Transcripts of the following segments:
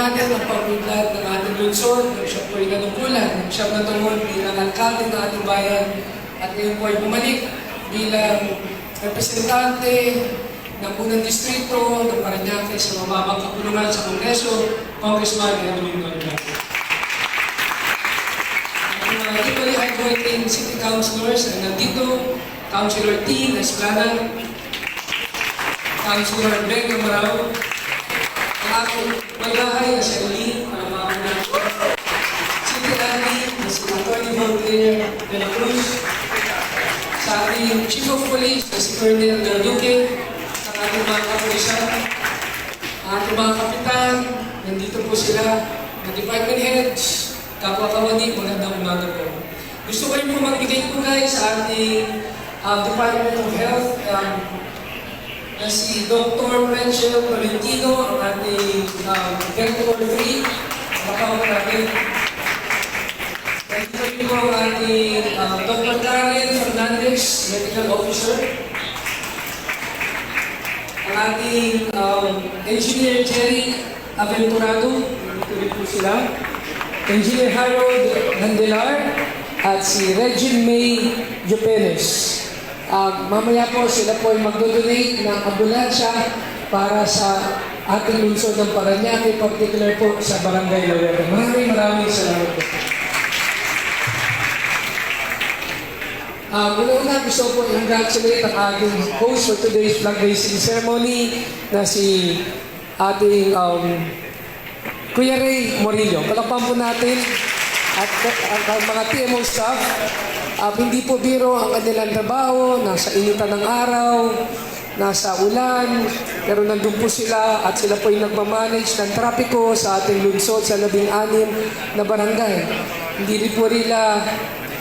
natin ang pag-unlad ng ating lungsod, nang siya po ay nanungkulan, nang siya natungkol bilang alkalde ng ating bayan, at ngayon po ay bumalik bilang representante ng unang distrito ng Parañaque sa mababang kapulungan sa Kongreso, Congressman Edwin Gonzaga. Ang mga equally high-ranking city councilors na nandito, Councilor T. Esplana, Councilor Ben Marao, ang aking maglahay na si Ali, City Attorney na si Attorney Voltaire de la Cruz, sa ating Chief of Police na si Colonel Garduque, sa ating mga kapulisan, ang ating mga kapitan, nandito po sila, mga department heads, kapwa-kawani, magandang umaga po. Gusto ko rin po magbigay po guys sa ating Department of Health, na si Dr. Rachel Valentino, ang ating Director 3, makawag natin. Nandito rin po ang ating Dr. Karen Fernandez, Medical Officer. Ang ating Engineer Jerry Aventurado, nandito rin po sila. Engineer Harold Handelar, at si Regine May Jopenes. Mamaya po sila po ay magdodonate ng ambulansya para sa ating lungsod ng Parañaque, particular po sa Barangay Loreto. Maraming salamat po. Una-una gusto po i-congratulate ang ating host for today's flag raising ceremony na si ating Kuya Ray Morillo. Palakpan po natin at ang mga TMO staff. Hindi po biro ang kanilang trabaho, nasa initan ng araw, nasa ulan, pero nandun po sila at sila po ay nagmamanage ng trapiko sa ating lungsod sa 16 na barangay. Hindi rin po nila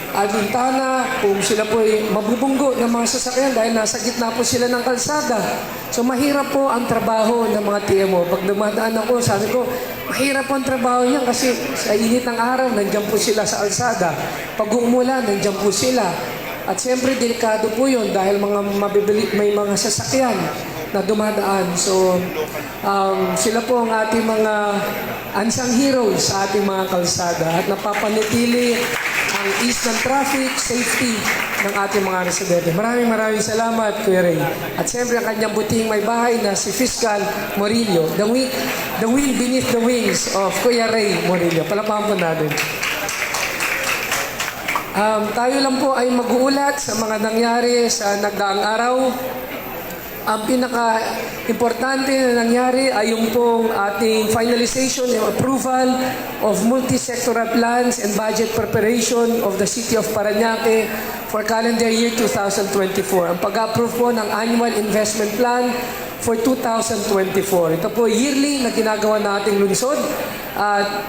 alintana kung sila po ay mabubunggo ng mga sasakyan dahil nasa gitna po sila ng kalsada. So mahirap po ang trabaho ng mga TMO. Pag dumadaan ako, sabi ko, mahirap po ang trabaho niya kasi sa init ng araw, nandiyan po sila sa kalsada. Pag umulan, nandiyan po sila. At siyempre, delikado po yun dahil may mga sasakyan na dumadaan. So, sila po ang ating mga unsung heroes sa ating mga kalsada at napapanitili ang ease ng traffic, safety ng ating mga residente. Maraming salamat, Kuya Ray. At siyempre, ang kanyang buting may bahay na si Fiscal Morillo. The wind beneath the wings of Kuya Ray Morillo. Palapahan po natin. Tayo lang po ay mag-uulat sa mga nangyari sa nagdaang araw. Ang pinaka-importante na nangyari ay yung pong ating finalization and approval of multi-sectoral plans and budget preparation of the City of Parañaque for calendar year 2024. Ang pag-approve po ng Annual Investment Plan for 2024. Ito po yearly na ginagawa nating lungsod. At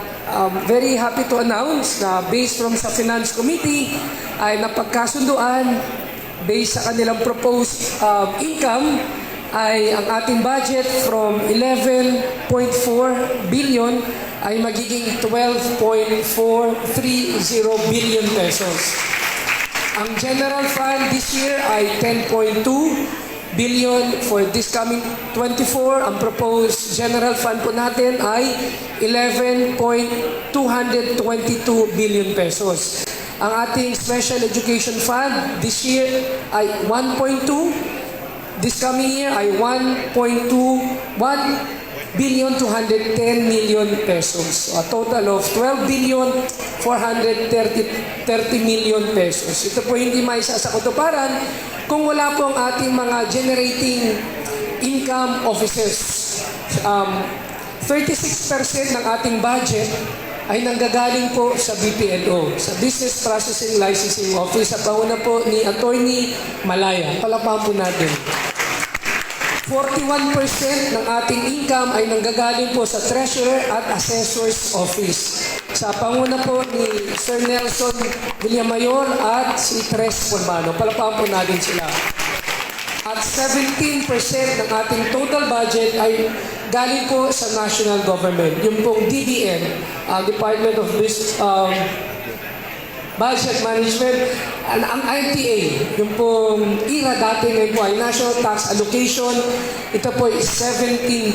very happy to announce na based from sa Finance Committee ay napagkasunduan based sa kanilang proposed income ay ang ating budget from 11.4 billion ay magiging 12.430 billion pesos. Ang general fund this year ay 10.2 billion for this coming 24. Ang proposed general fund po natin ay 11.222 billion pesos. Ang ating Special Education Fund this year ay 1.2. This coming year ay 1.21 billion 210 million pesos. A total of 12 billion 430 million pesos. Ito po hindi maisa sa katuparan kung wala po ang ating mga generating income officers. 36% ng ating budget ay nanggagaling po sa BPLO, sa Business Processing Licensing Office, sa pauna po ni Attorney Malaya. Palapahan po natin. 41% ng ating income ay nanggagaling po sa Treasurer at Assessor's Office. Sa panguna po ni Sir Nelson Villamayor at si Tres Formano. Palapahan po natin sila. At 17% ng ating total budget ay galing po sa national government. Yung pong DBM, Department of Budget Management, ang ITA, yung pong IRA dati ngayon po ay National Tax Allocation, ito po ay 17%.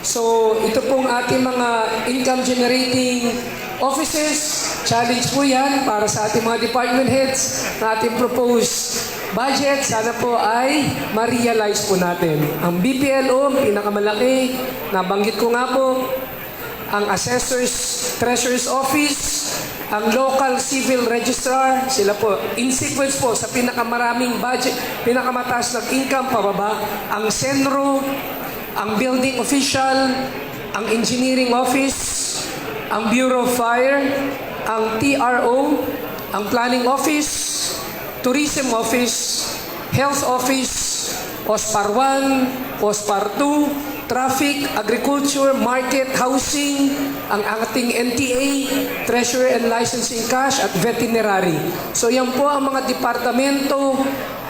So, ito pong ating mga income generating offices. Challenge po yan para sa ating mga department heads na ating proposed budget. Sana po ay ma-realize po natin. Ang BPLO, pinakamalaki, nabanggit ko nga po, ang Assessor's Treasurer's Office, ang Local Civil Registrar, sila po, in sequence po sa pinakamaraming budget, pinakamataas ng income pababa, ang Senro, ang Building Official, ang Engineering Office, ang Bureau of Fire, ang TRO, ang Planning Office, Tourism Office, Health Office, OSPAR 1, OSPAR 2, Traffic, Agriculture, Market, Housing, ang ating NTA, Treasury and Licensing Cash, at Veterinary. So yan po ang mga departamento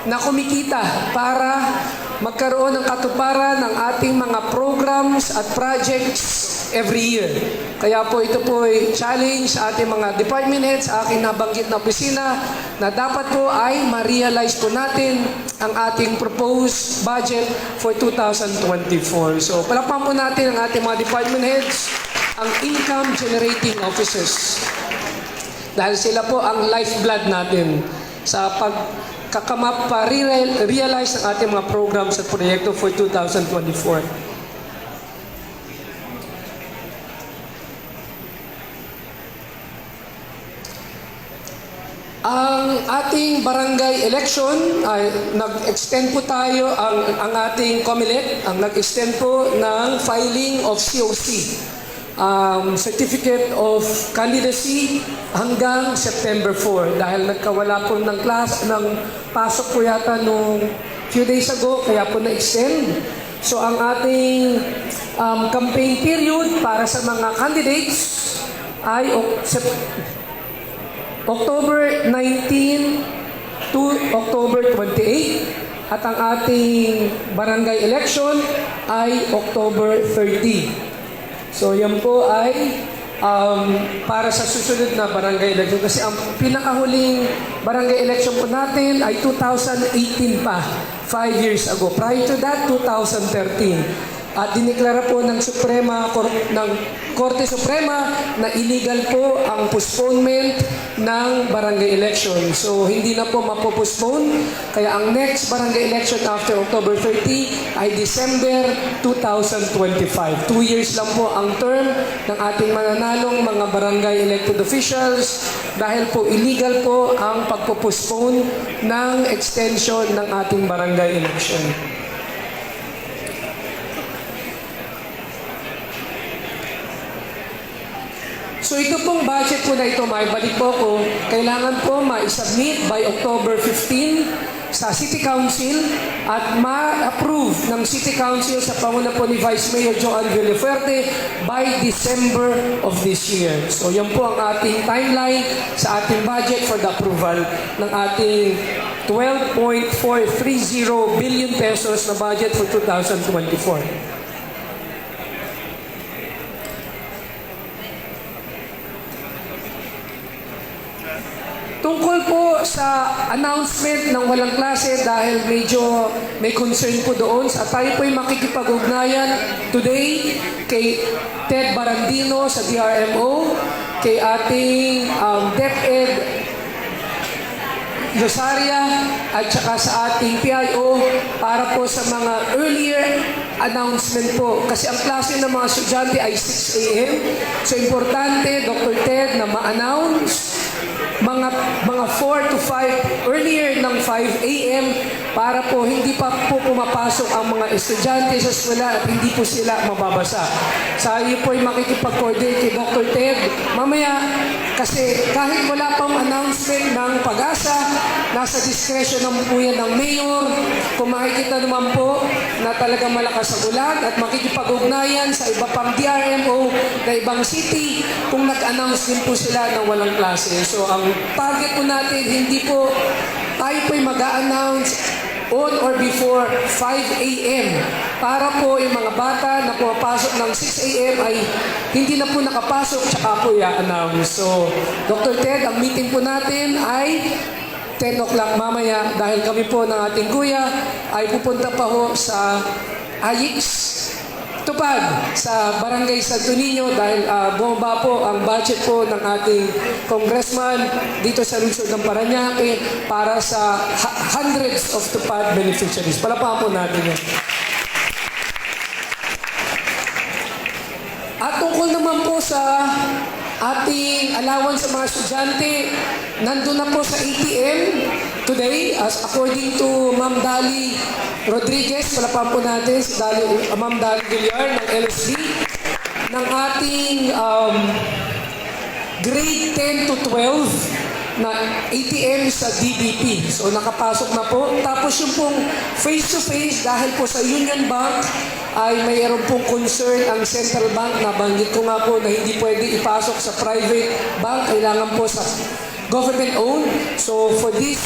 na kumikita para magkaroon ng katuparan ng ating mga programs at projects every year. Kaya po ito po ay challenge sa ating mga department heads, sa aking nabanggit na opisina, na dapat po ay ma-realize po natin ang ating proposed budget for 2024. So palakpan po natin ang ating mga department heads, ang income generating officers. Dahil sila po ang lifeblood natin sa pagkakamap pa realize ng ating mga programs at proyekto for 2024. Ang ating barangay election, ay nag-extend po tayo, ang ating COMELEC, ang nag-extend po ng filing of COC, Certificate of Candidacy, hanggang September 4. Dahil nagkawala po ng pasok po yata nung few days ago, kaya po na-extend. So ang ating campaign period para sa mga candidates ay October 19 to October 28, at ang ating barangay election ay October 30. So yan po ay para sa susunod na barangay election. Kasi ang pinakahuling barangay election po natin ay 2018 pa, 5 years ago. Prior to that, 2013. At dineklara po ng Korte Suprema na illegal po ang postponement ng barangay election. So hindi na po mapopostpone. Kaya ang next barangay election after October 30 ay December 2025. 2 years lang po ang term ng ating mananalong mga barangay elected officials dahil po illegal po ang pagpopostpone ng extension ng ating barangay election. So ito pong budget po na ito, maibalik po ko, kailangan po ma-submit by October 15 sa City Council at ma-approve ng City Council sa panguna po ni Vice Mayor Joan Villafuerte by December of this year. So yan po ang ating timeline sa ating budget for the approval ng ating 12.430 billion pesos na budget for 2024. Tungkol po sa announcement ng walang klase, dahil medyo may concern po doon, tayo po ay makikipag-ugnayan today kay Ted Barandino sa DRMO, kay ating DepEd Rosaria, at saka sa ating PIO para po sa mga earlier announcement po. Kasi ang klase ng mga estudyante ay 6 a.m. So importante, Dr. Ted, na ma-announce mga 4 to 5 earlier ng 5 a.m. para po hindi pa po pumapasok ang mga estudyante sa eskwela at hindi po sila mababasa. Sa iyo po ay makikipag-coordinate kay Dr. Ted mamaya, kasi kahit wala pang announcement ng Pag-asa, nasa discretion naman po yan ng mayor. Kung makikita naman po na talagang malakas ang ulan at makikipag-ugnayan sa iba pang DRMO na ibang city kung nag-announce din po sila ng walang klase. So ang target po natin, hindi po tayo po ay mag-a-announce on or before 5 a.m. para po yung mga bata na pumapasok ng 6 a.m. ay hindi na po nakapasok, tsaka po i-announce. So, Dr. Ted, ang meeting po natin ay 10 o'clock mamaya dahil kami po ng ating kuya ay pupunta pa ho sa AIX tupad sa Barangay Santo Niño dahil bumaba po ang budget po ng ating congressman dito sa lungsod ng Parañaque para sa hundreds of tupad beneficiaries. Palapakan po natin yun. At tungkol naman po sa ating allowance sa mga estudyante, nandun na po sa ATM today, as according to Ma'am Dali Rodriguez, palapakan po natin si Ma'am Dali Villar ng LSD, ng ating grade 10 to 12 na ATM sa DBP. So nakapasok na po. Tapos yung pong face-to-face, dahil po sa Union Bank, ay mayroon pong concern ang Central Bank na banggit ko nga po na hindi pwede ipasok sa private bank, kailangan po sa government-owned. So for this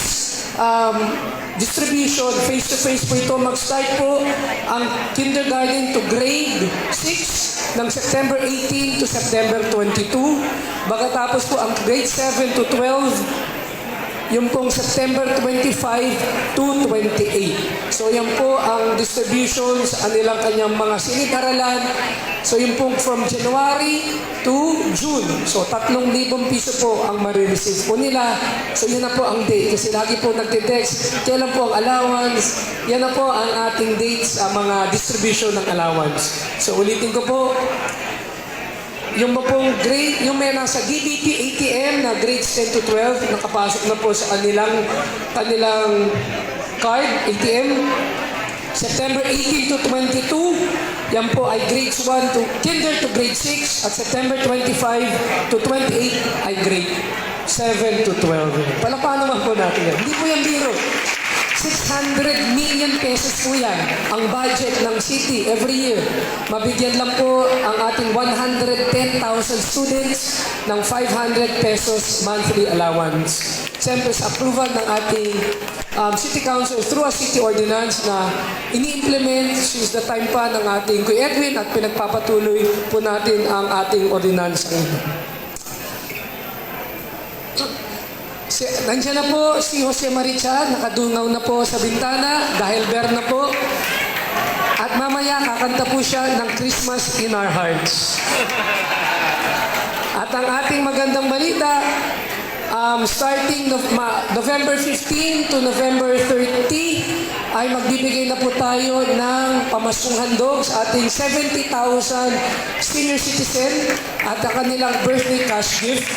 distribution, face-to-face po ito, mag-start po ang kindergarten to grade 6 ng September 18 to September 22. Pagkatapos po ang grade 7 to 12, yung pong September 25 to 28. So yan po ang distribution sa kanyang mga silid-aralan. So yung pong from January to June. So 3,000 piso po ang marireceive po nila. So yun na po ang date. Kasi lagi po nagte-text, kailan po ang allowance. Yan na po ang ating dates, mga distribution ng allowance. So ulitin ko po, yung pong grade, yung may nasa DBP ATM na grades 10 to 12, nakapasok na po sa kanilang card, ATM. September 18 to 22, yan po ay grades 1 to kinder to grade 6, at September 25 to 28 ay grade 7 to 12. Palakpakan naman po natin yan. Hindi po yan biro. 600 million pesos po yan ang budget ng city every year. Mabigyan lang po ang ating 110,000 students ng 500 pesos monthly allowance. Siyempre sa approval ng ating City Council through a city ordinance na ini-implement since the time pa ng ating Kuya Edwin, at pinagpapatuloy po natin ang ating ordinance. Nandiyan na po si Jose Maricha, nakadungaw na po sa bintana dahil ber na po. At mamaya kakanta po siya ng Christmas in Our Hearts. At ang ating magandang balita, starting November 15 to November 30, ay magbibigay na po tayo ng pamasong handog sa ating 70,000 senior citizen at ang kanilang birthday cash gift.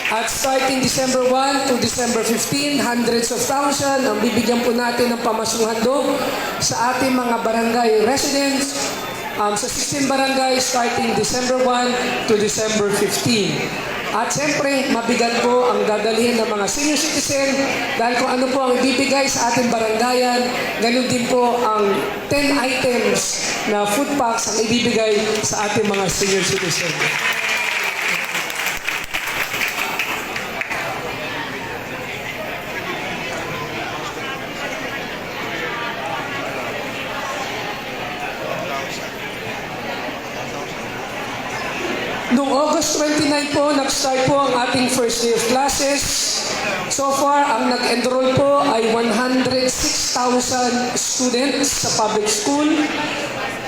At starting December 1 to December 15, hundreds of thousands ang bibigyan po natin ng pamasong handog sa ating mga barangay residents sa 16 barangay starting December 1 to December 15. At siyempre, mabigat po ang dadalhin ng mga senior citizen dahil kung ano po ang ibibigay sa ating barangayan, ganun din po ang 10 items na food packs ang ibibigay sa ating mga senior citizen. Noong August 29 po, nag-start po ang ating first day of classes. So far, ang nag-enroll po ay 106,000 students sa public school.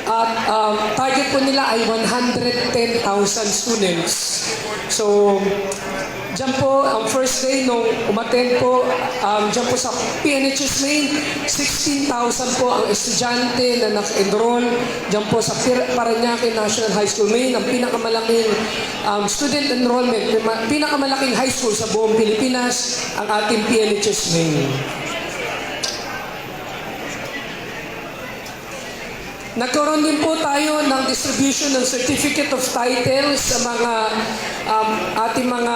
At target po nila ay 110,000 students. So, dyan po, ang first day nung umattend po, dyan po sa PNHS Main, 16,000 po ang estudyante na nag-enroll. Dyan po sa Parañaque National High School Main, ang pinakamalaking student enrollment, pinakamalaking high school sa buong Pilipinas, ang ating PNHS Main. Nagkaroon din po tayo ng distribution ng Certificate of Title sa mga ating mga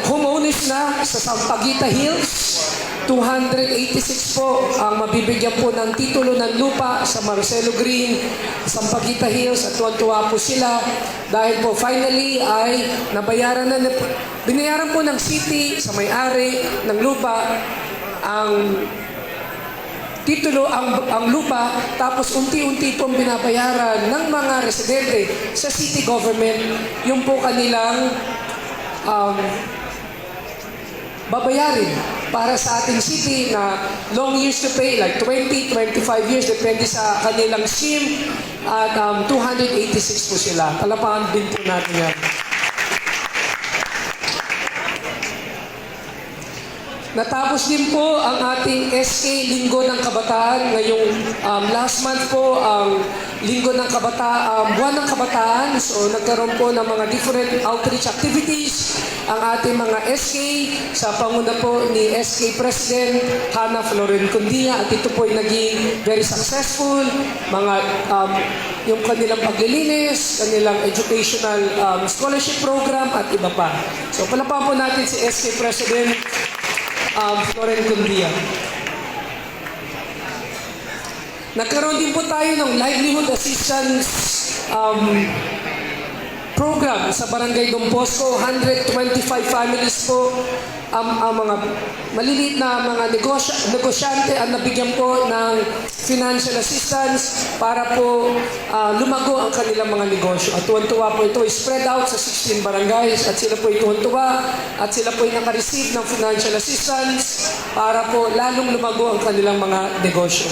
homeowners na sa Sampaguita Hills. 286 po ang mabibigyan po ng titulo ng lupa sa Marcelo Green, Sampaguita Hills, at tuwan-tuwa po sila dahil po finally ay binayaran po ng city sa may-ari ng lupa ang titulo ang lupa, tapos unti-unti pong binabayaran ng mga residente sa city government yung po kanilang babayarin para sa ating city na long years to pay, like 20, 25 years, depende sa kanilang SIM, at 286 po sila. Palapakan din po natin yan. Natapos din po ang ating SK Linggo ng Kabataan. Ngayong last month po ang Linggo ng Kabataan, Buwan ng Kabataan. So nagkaroon po ng mga different outreach activities ang ating mga SK sa panguna po ni SK President Hannah Floren Condia, at ito po ay naging very successful. Mga yung kanilang paglilinis, kanilang educational scholarship program at iba pa. So palapakan po natin si SK President Floren Condia. Nagkaroon din po tayo ng livelihood assistance program sa Barangay Don Bosco. 125 families po ang mga maliliit na mga negosyante ang nabigyan po ng financial assistance para po lumago ang kanilang mga negosyo. At tuwan-tuwa po ito, spread out sa 16 barangays, at sila po tuwan-tuwa at sila po naka-receive ng financial assistance para po lalong lumago ang kanilang mga negosyo.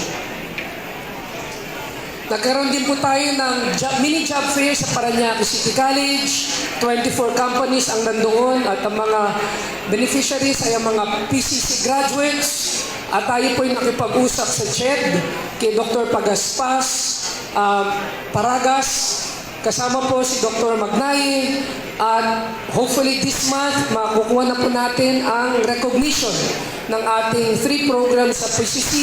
Nagkaroon din po tayo ng mini job fair sa Parañaque City College. 24 companies ang nandoon, at ang mga beneficiaries ay ang mga PCC graduates. At tayo po ay nakipag-usap sa CHED kay Dr. Pagaspas Paragas. Kasama po si Dr. Magnaye, at hopefully this month makukuha na po natin ang recognition ng ating 3 programs sa PCC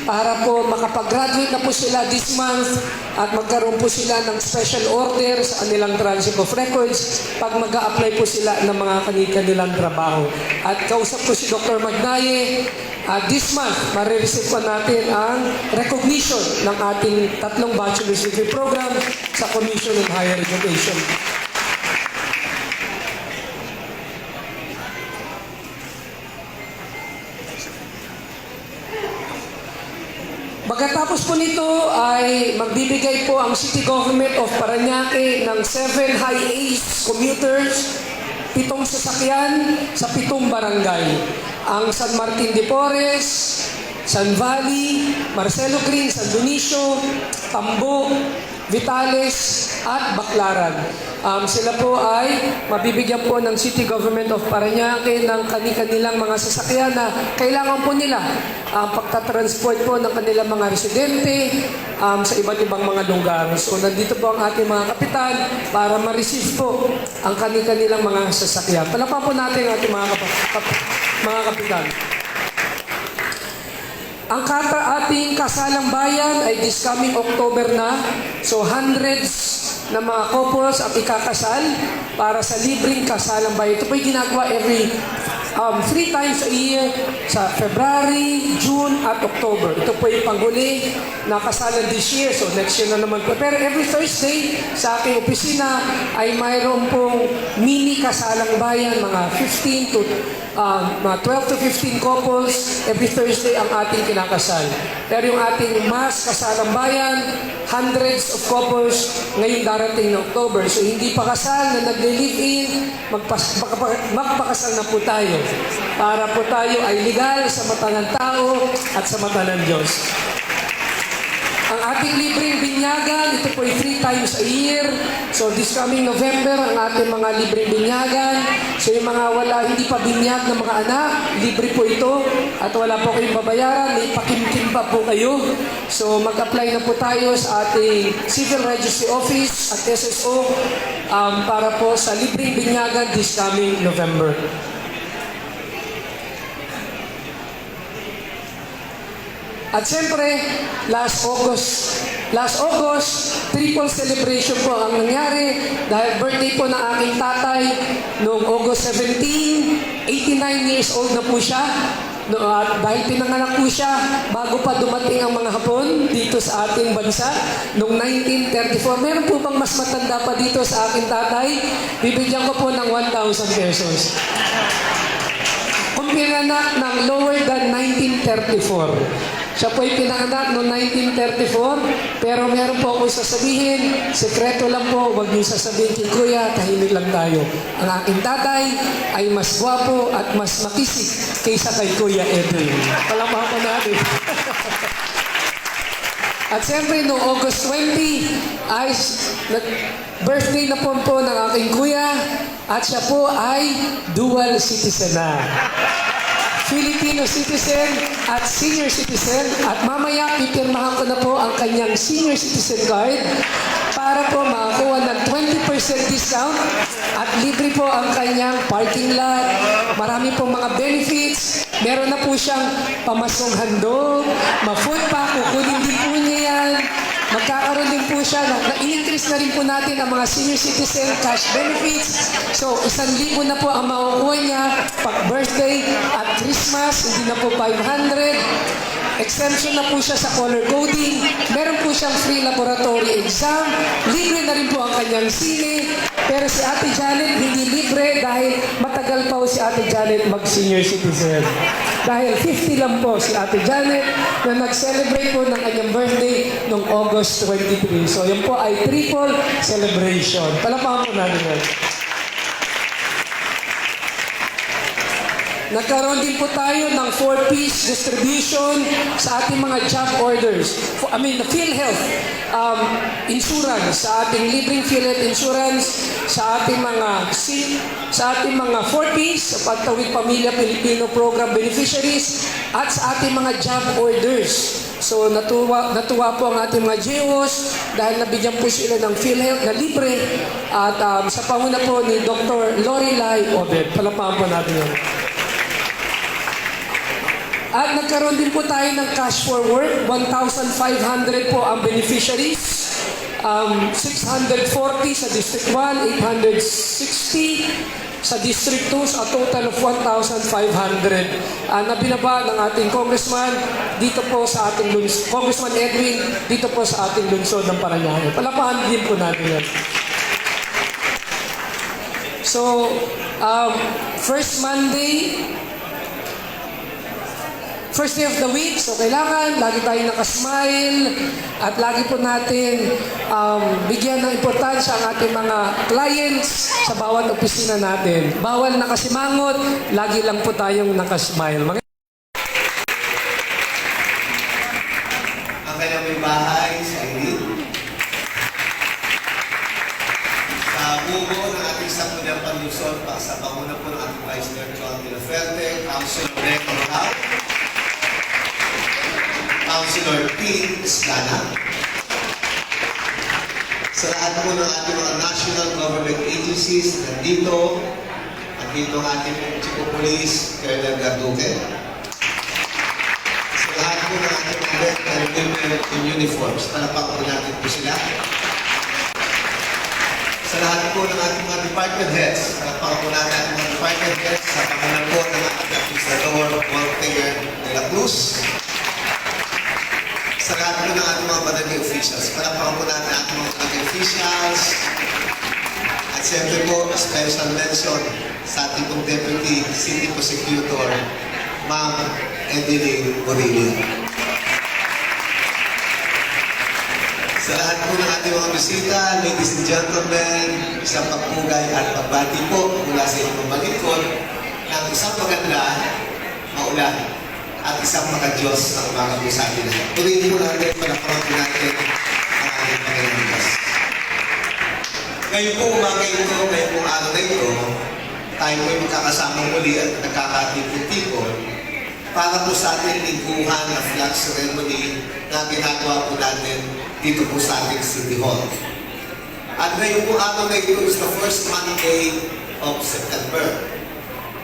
para po makapag-graduate na po sila this month at magkaroon po sila ng special order sa kanilang transcript of records pag mag-a-apply po sila ng mga kanilang trabaho. At kausap po si Dr. Magnaye, this month, marireceive po natin ang recognition ng ating 3 bachelor's degree program sa Commission on Higher Education. Pagkatapos po nito ay magbibigay po ang City Government of Parañaque ng 7 high Ace commuters, 7 sasakyan sa 7 barangay. Ang San Martin de Porres, San Valley, Marcelo Green, San Dionisio, Tambo, Vitales, at Baclaran. Sila po ay mabibigyan po ng City Government of Parañaque ng kanilang mga sasakyan na kailangan po nila pagtatransport po ng kanilang mga residente sa iba't ibang mga lugar. So nandito po ang ating mga kapitan para ma-receive po ang kanilang mga sasakyan. Palapakan po natin ang ating mga kapitan. Ang ating kasalang bayan ay this coming October na. So hundreds na mga couples ang ikakasal para sa libreng kasalang bayan. Ito po yung ginagawa every 3 times a year sa February, June at October. Ito po yung panghuli na kasalan this year. So next year na naman po. Pero every Thursday sa aking opisina ay mayroon pong mini kasalang bayan, mga 15 to mga 12 to 15 couples every Thursday ang ating kinakasal. Pero yung ating mass kasalang bayan, hundreds of couples ngayong darating na October. So hindi pa kasal na nagle-live-in, magpakasal na po tayo para po tayo ay legal sa mata ng tao at sa mata ng Diyos. Ang ating libreng binyagan, ito po ay 3 times a year. So this coming November, ang ating mga libreng binyagan. So yung mga hindi pa binyag ng mga anak, libre po ito. At wala po kayong babayaran, may pakimkim pa po kayo. So mag-apply na po tayo sa ating Civil Registry Office at SSO para po sa libreng binyagan this coming November. At siyempre, last August, triple celebration po ang nangyari dahil birthday po ng aking tatay noong August 17, 89 years old na po siya. Dahil pinanganak po siya bago pa dumating ang mga Hapon dito sa ating bansa noong 1934. Meron po bang mas matanda pa dito sa aking tatay? Bibigyan ko po ng 1,000 pesos. Kung pinanganak ng lower than 1934. Siya po ay pinanganak noong 1934, pero meron po akong sasabihin, sekreto lang po, huwag niyo sasabihin kay Kuya, tahimik lang tayo. Ang aking tatay ay mas gwapo at mas makisig kaysa kay Kuya Edwin. Palamahan ko natin. At siyempre, noong August 20, ay birthday na po ng aking kuya at siya po ay dual citizen na. Filipino citizen at senior citizen at mamaya pipirmahan ko na po ang kanyang senior citizen card para po makakuha ng 20% discount at libre po ang kanyang parking lot. Marami po mga benefits. Meron na po siyang pamasong handog, ma-food pack, kukunin din po niya yan. Magkakaroon din po siya, na-increase na rin po natin ang mga senior citizen cash benefits. So, 1,000 na po ang makukuha niya pag birthday at Christmas, hindi na po 500. Exemption na po siya sa color coding. Meron po siyang free laboratory exam. Libre na rin po ang kanyang sine. Pero si Ate Janet hindi libre dahil matagal pa po si Ate Janet mag-senior citizen. Dahil 50 lang po si Ate Janet na nag-celebrate po ng kanyang birthday noong August 23. So yun po ay triple celebration. Palapakan po natin yan. Nagkaroon din po tayo ng 4-piece distribution sa ating mga job orders. PhilHealth insurance, sa ating libreng PhilHealth insurance, sa ating mga 4-piece, sa Pagtawid Pamilya Pilipino Program beneficiaries, at sa ating mga job orders. So natuwa po ang ating mga GEOs dahil nabigyan po sila ng PhilHealth na libre at sa panguna po ni Dr. Lorelai Obed. Palapakan po natin yun. At nagkaroon din po tayo ng cash for work. 1,500 po ang beneficiaries. 640 sa District 1, 860 sa District 2, a total of 1,500. Na binaba ng ating congressman dito po sa ating lungsod. Congressman Edwin, dito po sa ating lungsod ng Parañaque. Palapahan din po natin yan. So, first day of the week, so kailangan lagi tayo nakasmile at lagi po natin bigyan ng importansya ang ating mga clients sa bawat opisina natin. Bawal nakasimangot, lagi lang po tayong nakasmile. Ang kanyang may bahay sa Irene. Sa bubo ng ating Sangguniang Panlusod, sa panguna po ng ating Vice Mayor John de la Fuerte, Councilor Reco Rao, Councilor P. Escana. Sa lahat po ng ating mga national government agencies, nandito ang ating Chief of Police, Colonel Garduque. Sa lahat po ng ating mga men and women in uniforms, palapak po natin po sila. Sa lahat po ng ating mga department heads, palapak po natin ang mga department heads sa pangalan po ng ating Administrador Walter de la Cruz. Sa lahat po ng ating mga barangay officials. Palapakan po natin ang ating mga barangay officials. At siyempre po, special mention sa ating pong Deputy City Prosecutor, Ma'am Edeline Morillo. Sa lahat po ng ating mga bisita, ladies and gentlemen, isang pagpugay at pagbati po mula sa inyong malikod ng isang maganda, maulan, at isang mga Diyos ang umaga po sa atin. Tuloy po natin, palapakan po natin ang ating Panginoon Diyos. Ngayon po umaga ito, ngayon po araw na ito, tayo po ay magkakasamang muli at nagkakatipon-tipon para po sa ating lingguhan na flag ceremony na ginagawa po natin dito po sa ating City Hall. At ngayon po araw na ito is the first Monday of September.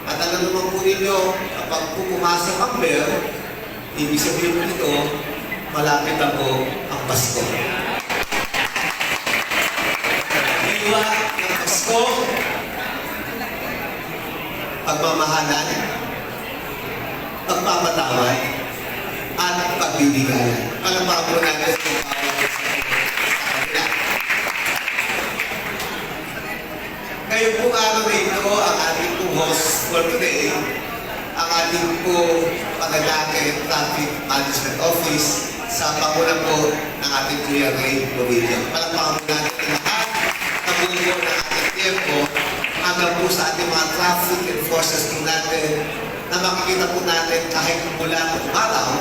At alam naman po ninyo, kapag po pumasok ang bell, ibig sabihin po nito, malapit na po ang Pasko. Iwa ng Pasko, pagmamahalan, pagpapatawad, at pagbibigayan. Palapakan po natin ang bawat sa kanila. Ngayon po araw na ito, ang ating po host for today, ang ating po Parañaque Traffic Management Office sa panguna po ng ating Kuya Ray Morillo. Palapakan po natin ang lahat ng buo ng ating tiempo hanggang po sa ating mga traffic enforcers po natin na makikita po natin kahit mula ng umaraw,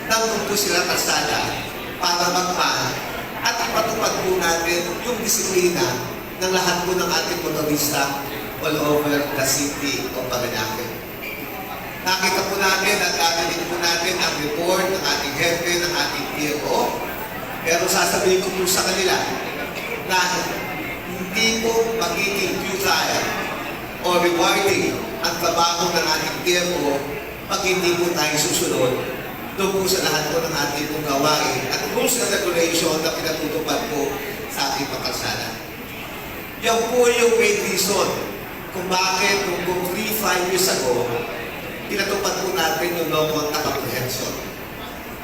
nandun po sila kalsada para magman at ipatupad po natin yung disiplina ng lahat po ng ating motorista all over the city of Parañaque. Nakita po natin at narinig po natin ang report ng ating hepe, ng ating PMO, pero sasabihin ko po sa kanila na hindi po magiging futile o rewarding ang trabaho ng ating PMO pag hindi po tayo susunod doon po sa lahat po ng ating pong gawain at rules and regulation na pinatutupad po sa ating pagkalsada. Yan po yung main reason kung bakit kung 3-5 years ago, pinatupad po natin yung no contact apprehension.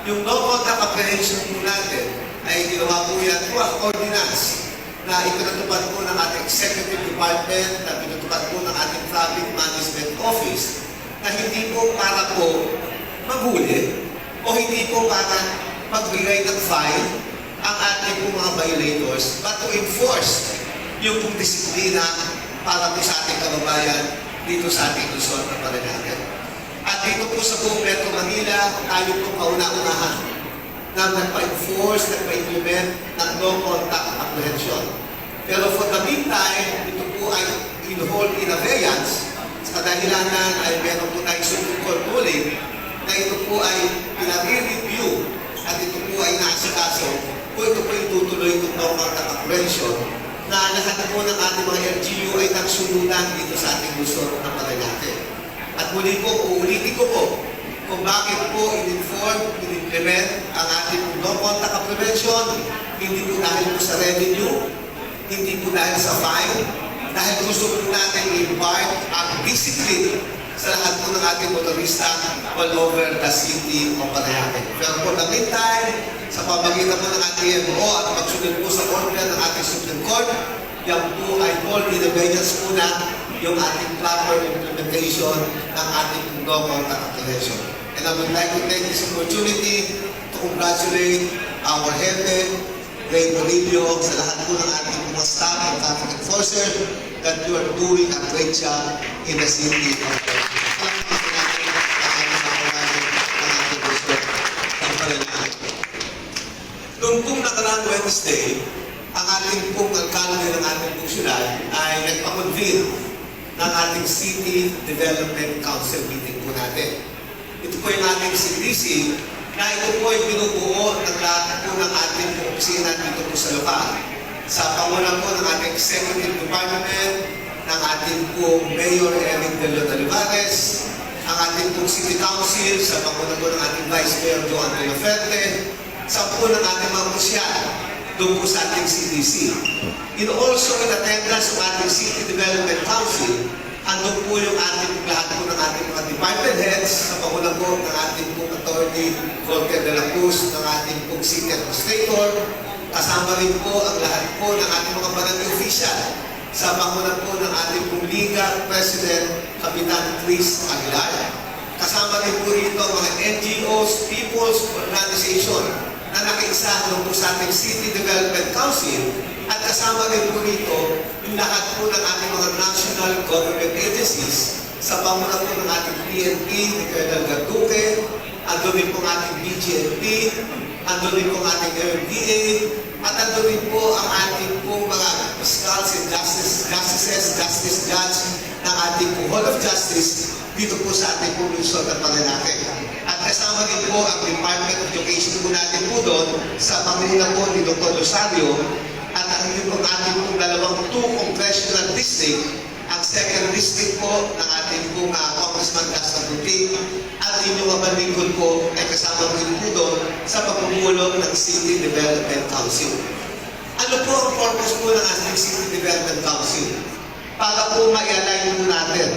Yung no contact apprehension po natin ay ginawa po yan po ang ordinance na ipinatupad po ng ating executive department, na pinatupad po ng ating traffic management office, na hindi po para po maghuli o hindi po para magbigay ng fine ang ating po mga violators, but to enforce yung pong disiplina para po sa ating kababayan dito sa ating Luzon na Parañaque. At dito po sa buong Metro Manila, tayo po kauna-unahan na nagpa-enforce, nagpa-implement ng no-contact apprehension. Pero for the meantime, ito po ay in-hold in abeyance sa kadahilanan ay meron po tayong Supreme Court ruling na ito po ay pinag-review at ito po ay naasikaso kung ito po yung tutuloy itong no-contact apprehension na lahat po ng ating mga LGU ay nagsunutan dito sa ating Luzon na Parañaque. At muli po, uulitin ko po kung bakit po in-inform, in-implement ang ating no-contact apprehension, hindi po dahil po sa revenue, hindi po dahil sa fine, dahil gusto po natin i-impart ang discipline sa lahat po ng ating motorista all over the city of Parañaque. Pero for the meantime, sa pamagitan po ng ating MO at pagsunod po sa order ng ating Supreme Court, yan po ay hold in abeyance po na yung ating proper implementation ng ating no-contact apprehension. And I would like to take this opportunity to congratulate our hepe, Ray Morillo, sa lahat po ng ating mga staff and traffic enforcer that you are doing a great job in the city of Noong pong nakaraang Wednesday, ang ating pong alkalde ng ating pong syudad ay nagpa-convene ng ating City Development Council meeting po natin. Ito po yung ating CDC na ito po ay binubuo ng lahat po ng ating opisina dito po sa lokal. Sa pangunan po ng ating Executive Department, ng ating pong Mayor Eric De Leon Olivares, ang ating pong City Council, sa pangunan po ng ating Vice Mayor Joan De La Fuente, sa po ng ating mga opisyal doon po sa ating CDC. Also in attendance ng ating City Development Council, andun po yung ating lahat po ng ating mga department heads sa pangunan po ng ating pong Attorney Volker de la Cruz, ng ating pong City Administrator, kasama rin po ang lahat po ng ating mga barangay official sa pangunan po ng ating pong Liga President Kapitan Chris Aguilar. Kasama rin po rito mga NGOs, People's Organization na nakiisa po sa ating City Development Council at kasama rin po rito yung lahat po ng ating mga national government agencies sa pamuna po ng ating PNP, ni Colonel Garduque, andun rin po ang ating BGNP, andun rin po ang ating MMDA, at andun rin po ang ating po mga fiscals and justice judge ng ating po Hall of Justice dito po sa ating po Luzon at Parañaque. At kasama din po ang Department of Education po natin po doon sa pamilya po ni Dr. Rosario at ang pong ating pong dalawang 2 congressional district, ang 2nd district po ng ating pong Congressman Gaston Buti at inyong kabalingkod po ay kasama rin po doon sa pagpupulong ng City Development Council. Ano po ang purpose po ng ating City Development Council? Para po ma-align po natin.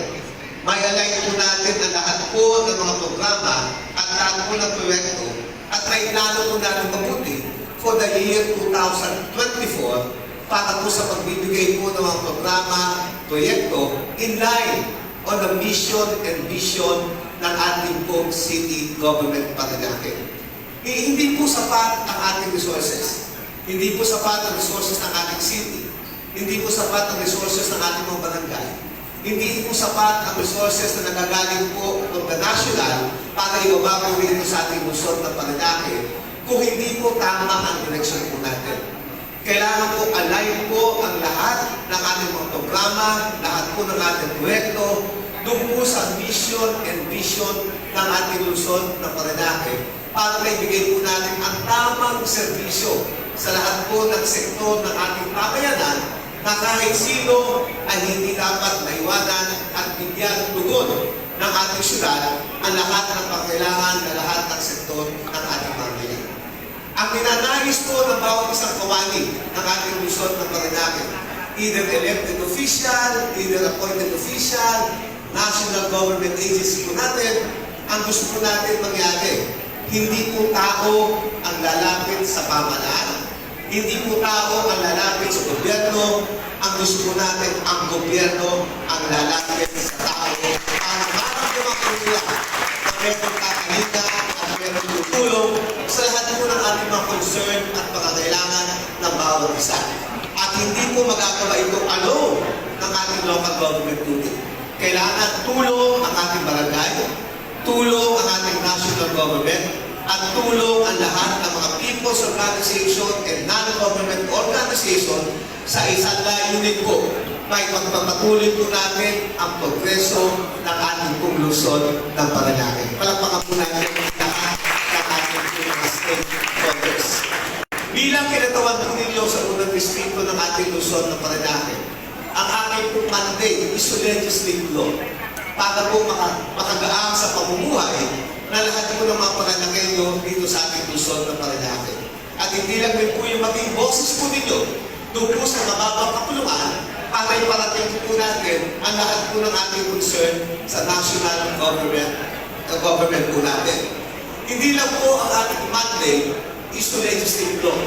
May-align po natin ang lahat po ng mga programa at lahat po ng proyekto at may plano po natin mabuti for the year 2024 para po sa pagbibigay po ng mga programa, proyekto in line on the mission and vision ng ating pong city government Parañaque. Hindi po sapat ang ating resources. Hindi po sapat ang resources ng ating city. Hindi po sapat ang resources ng ating mga barangay. Hindi po sapat ang resources na nagagaling po from the national para ibaba po rito sa ating Luzon na Parañaque kung hindi po tama ang direksyon po natin. Kailangan po align po ang lahat ng ating mga programa, lahat po ng ating proyekto, doon po sa mission and vision ng ating lungsod na Parañaque para maibigay po natin ang tamang serbisyo sa lahat po ng sektor ng ating pamayanan na kahit sino ay hindi dapat maiwanan at bigyan tugon ng ating syudad ang lahat ng pangkailangan na lahat ng sektor ng ating pamayanan. Ang ninanais po ng bawat isang kawani ng ating lungsod ng Parañaque, either elected official, either appointed official, national government agency po natin, ang gusto po natin mangyari, hindi po tao ang lalapit sa pamahalaan, hindi po tao ang lalapit sa gobyerno, ang gusto po natin, ang gobyerno ang lalapit sa tao para maramdaman po nila na meron kakalitan at meron tutulong sa lahat po ng ating mga concern at pangangailangan ng bawat isa. At hindi po magagawa ito alone ng ating local government unit. Kailangan tulong ang ating barangay, tulong ang ating national government, at tulong ang lahat ng mga people's organization and non-government organization sa isang layunin po. May magpapatuloy po natin ang progreso ng ating pong lungsod ng Parañaque. Palakpakan po natin lahat ng ating mga stakeholders. Bilang kinatawan po ninyo sa unang distrito ng ating lungsod ng Parañaque, ang aking pong mandate is to legislate law para po makagaang sa pamumuhay na lahat po ng mga Parañaqueño dito sa ating lungsod ng Parañaque. At hindi lang din po yung maging boses po ninyo doon po sa mababang kapulungan para iparating po natin ang lahat po ng ating concern sa national government po natin. Hindi lang po ang ating mandate is to legislate law.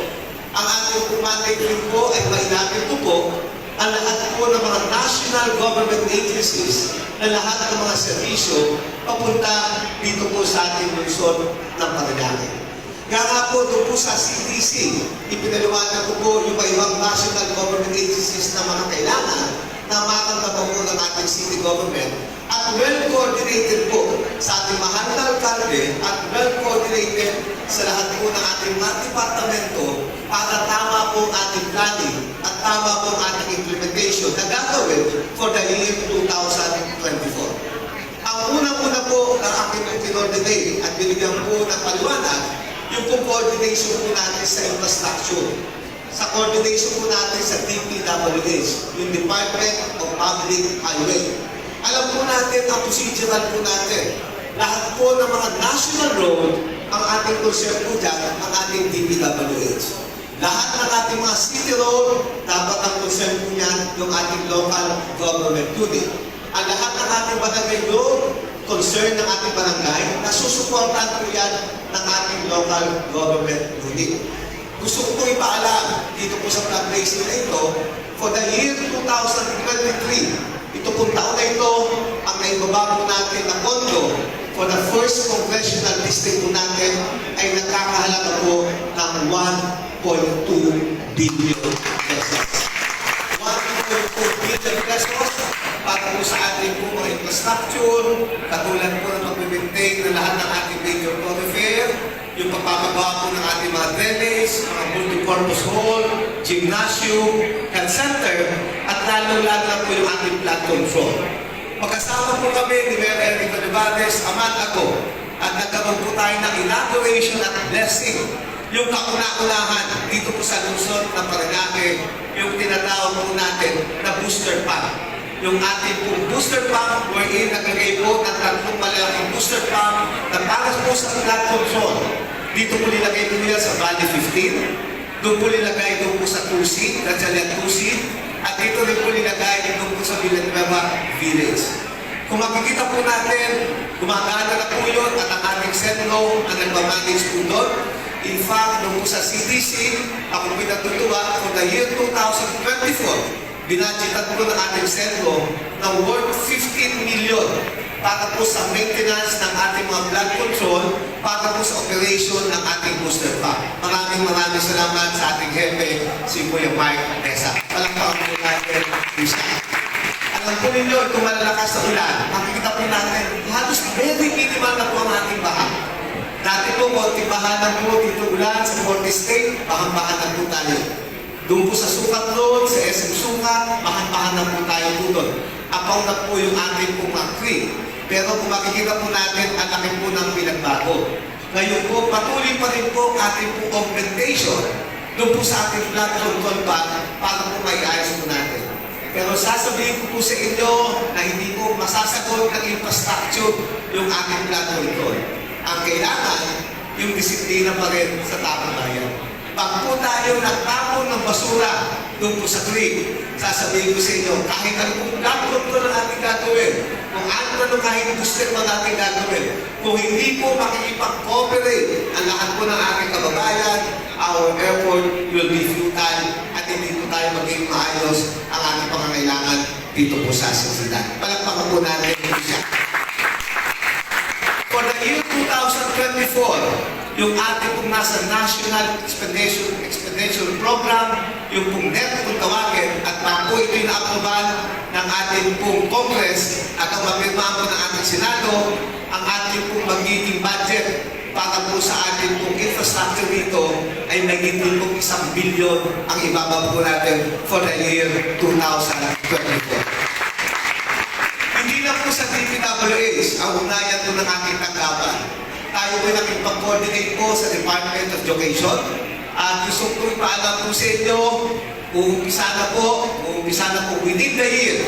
Ang ating mandate rin po ay mailapit po ang lahat po ng mga national government agencies na lahat ng mga serbisyo papunta dito po sa ating lungsod ng Parañaque. Kaya nga po doon po sa CDC, ipinaliwanag ko po yung ibang national government agencies na mga kailangan na makamdaman po ng ating city government at well-coordinated po sa ating mahal na alkalde at well-coordinated sa lahat po ng ating mga departamento para tama po ang ating planning at tama po ang ating implementation na gagawin for the year 2024. Ang unang-una po na aking coordinate at binigyan po ng paliwanag yung coordination po natin sa infrastructure, sa coordination po natin sa DPWH, yung Department of Public Highway. Alam po natin ang procedural po natin. Lahat po ng mga national road, ang ating concern po dyan, ang ating DPWH. Lahat ng ating mga city road, dapat ang concern po niyan yung ating local government unit. Ang lahat ng ating barangay road, concern ng ating barangay, nasusuportan po yan ng ating local government unit. Gusto ko po ipaalam dito po sa flood race na ito, for the year 2023, ito pong taon na ito, ang naibaba po natin na pondo for the first congressional district po natin ay nagkakahalaga po ng 1.2 billion pesos. 1.2 billion pesos para po sa ating po mga infrastructure, katulad po ng mag-maintain ng lahat ng ating major thoroughfare, yung pagpapagawa po ng ating mga drainage, mga multi-purpose hall, gymnasium, health center, at lalong-lalo na po yung ating flood control. Magkasama po kami ni Mayor Eric Olivares a month ago at nagkaroon po tayo ng inauguration at blessing. Yung kauna-unahan dito po sa lungsod ng Parañaque, yung tinatawag po natin na booster pump. Yung ating pong booster pump, wherein naglagay po ng tatlong malaking booster pump na para po sa flood control. Dito po nilagay po nila sa Valley 15, doon po nilagay doon po sa Tusi, Gatchalian Tusi, at dito rin po nilagay doon po sa Villanueva Village. Kung makikita po natin, gumagana na po yun at ang ating Senlo ang nagmamanage po doon. In fact, doon po sa CDC, ako pinatutuwa for the year 2024, binadgetan po ng ating Senlo ng worth 15 million para po sa maintenance ng ating mga blood control, para po sa operation ng ating booster pump. Maraming salamat sa ating hepe, si Kuya Mike Tesa. Palakpakan po natin isa. Alam po ninyo, kung malalakas sa ulan, makikita po natin, halos very minimal na po ang ating baha. Dati po, konti bahanan po dito ulan sa Forte State, bahan-bahanan po tayo. Doon po sa Sukat Road, sa SM Sukat, bahan-bahanan po tayo po doon. Apaw na po yung ating pong mga creek. Pero kung makikita po natin, ang laki po ng pinagbago. Ngayon po, patuloy pa rin po ating pong augmentation doon po sa ating flood control plan para po maiayos po natin. Pero sasabihin ko po sa inyo na hindi po masasagot ng infrastructure yung ating flood control. Ang kailangan, yung disiplina pa rin sa tamang bayan. Pag po tayo nagtapon ng basura doon po sa creek, sasabihin ko sa inyo, kahit ano pong flood control ang ating gagawin, kung ano kahit gusto naman natin gagawin, kung hindi po makikipag-cooperate ang lahat po ng ating kababayan, our effort will be futile at hindi po tayo maging maayos ang ating pangangailangan dito po sa asyudad. Palagpakan po natin ito siya. For the year 2024, yung ating pong nasa National Expenditure Program, yung pong NEP kung tawagin, at po ito'y na-aproban ng ating pong Congress at ang mapirmahan po ng ating Senado, ang ating pong magiging budget para po sa ating pong infrastructure dito ay nagiging pong 1 billion ang ibababa po natin for the year 2024. Hindi na po sa DPWH ang ugnayan po ng ating tanggapan. Tayo po nakipag-coordinate po sa Department of Education at gusto ko ipaalam po sa inyo, uumpisa na po within the year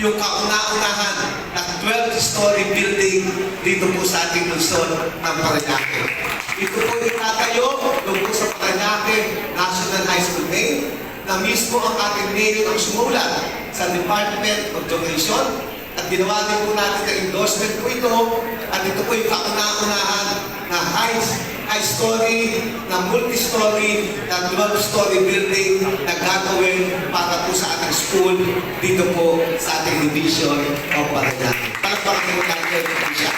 yung kauna-unahan ng 12-story building dito po sa ating Luzon ng Parañaque. Ito po itatayo doon po sa Parañaque National High School main na mismo ang ating mayor ang sumulat sa Department of Education at ginawa din po natin na endorsement po ito at ito po yung kauna-unahan na high story, na multi-story, na 12-story building na gagawin para po sa ating school dito po sa ating division of Parañaque. Palagpakan po natin siya.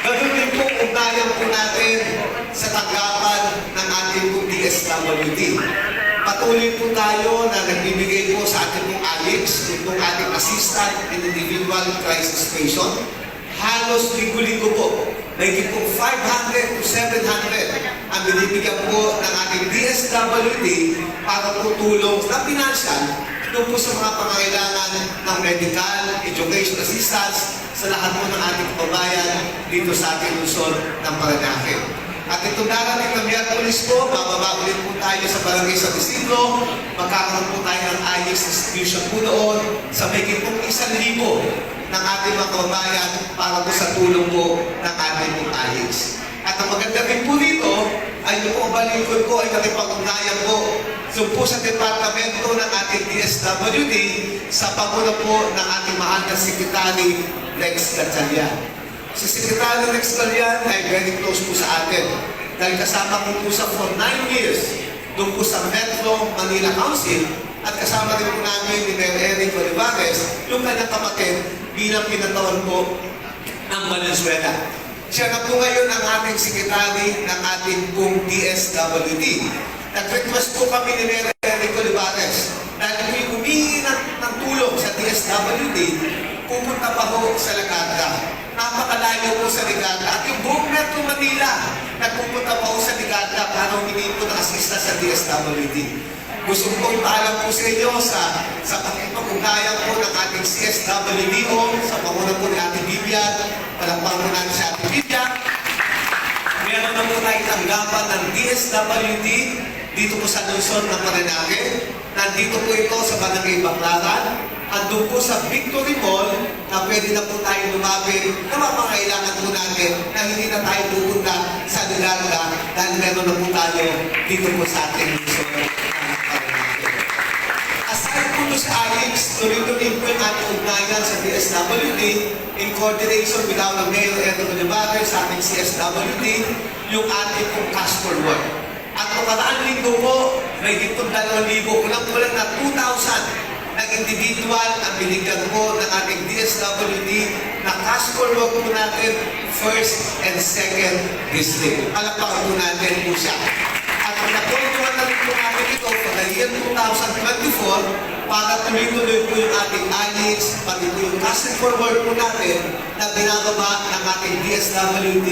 Ganoon din po ugnayan po natin sa tanggapan ng ating pong DSWD. Patuloy po tayo na nagbibigay po sa ating pong ALICS, itong ating Assistant in Individual Crisis Station. Halos linggo-linggo po, may pong 500 to 700 ang binibigyan po ng ating DSWD para po tulong na financial doon po sa mga pangangailangan ng medical, education assistance sa lahat po ng ating kababayan dito sa ating Luzon ng Parañaque. At itong darating na Miyerkules po, bababa ulit po tayo sa Barangay San Isidro, magkakaroon po tayo ng IEX distribution po doon sa may pong 1,000 ng ating mga kababayan para po sa tulong po ng ating pong IEX. At ang maganda rin po dito ay yung po balingkod po ay nakipag-ugnayan po po sa departamento ng ating DSWD sa paguna po ng ating mahal na Secretary Rex Gatchalian. Si Secretary Rex Gatchalian ay very close po sa atin dahil kasama ko po sa for 9 years doon po sa Metro Manila Council at kasama rin po namin ni Mayor Eric Olivares yung kanyang kapatid bilang pinatawan po ng Valenzuela. Siya na po ngayon ang ating sekretary ng ating pong DSWD. Nag-request po kami ni Mayor Eric Olivares dahil may humingi ng tulong sa DSWD, pupunta pa po sa Legazpi. Napakalayo po sa Legazpi. At yung buong Metro Manila, nagpupunta pa po sa Legazpi para humingi po ng asista sa DSWD. Gusto ko ipaalam po sa inyo sa pakipag-ugnayan po ng ating CSWDO, sa pangunan po ni ating Bibian, palakpakan po natin sa ating Bibian. Meron na po tayong tanggapan ng DSWD dito po sa Luzon ng Parañaque. Nandito po ito sa Barangay Baclaran. Andun po sa Victory Mall na pwede na po tayo lumapit na mapangailangan po natin na hindi na tayo pupunta sa Lilarga dahil meron na po tayo dito po sa ating Luzon ng Parañaque. Aside po sa ALICS, tuloy-tuloy po yung ating ugnayan sa DSWD in coordination with our Mayor Eric Olivares sa ating CSWD, yung ating pong cash forward. At makaraang linggo po, may ditong 2,000, kulang-kulang na 2,000 ng individual ang binigyan po ng ating DSWD na cash forward po natin first and second district. Palakpakan po natin po siya. At napuntuan na rin po natin ito for the year 2024 para tuloy-tuloy po yung ating ALIS, pati po yung cash forward po natin na binababa ng ating DSWD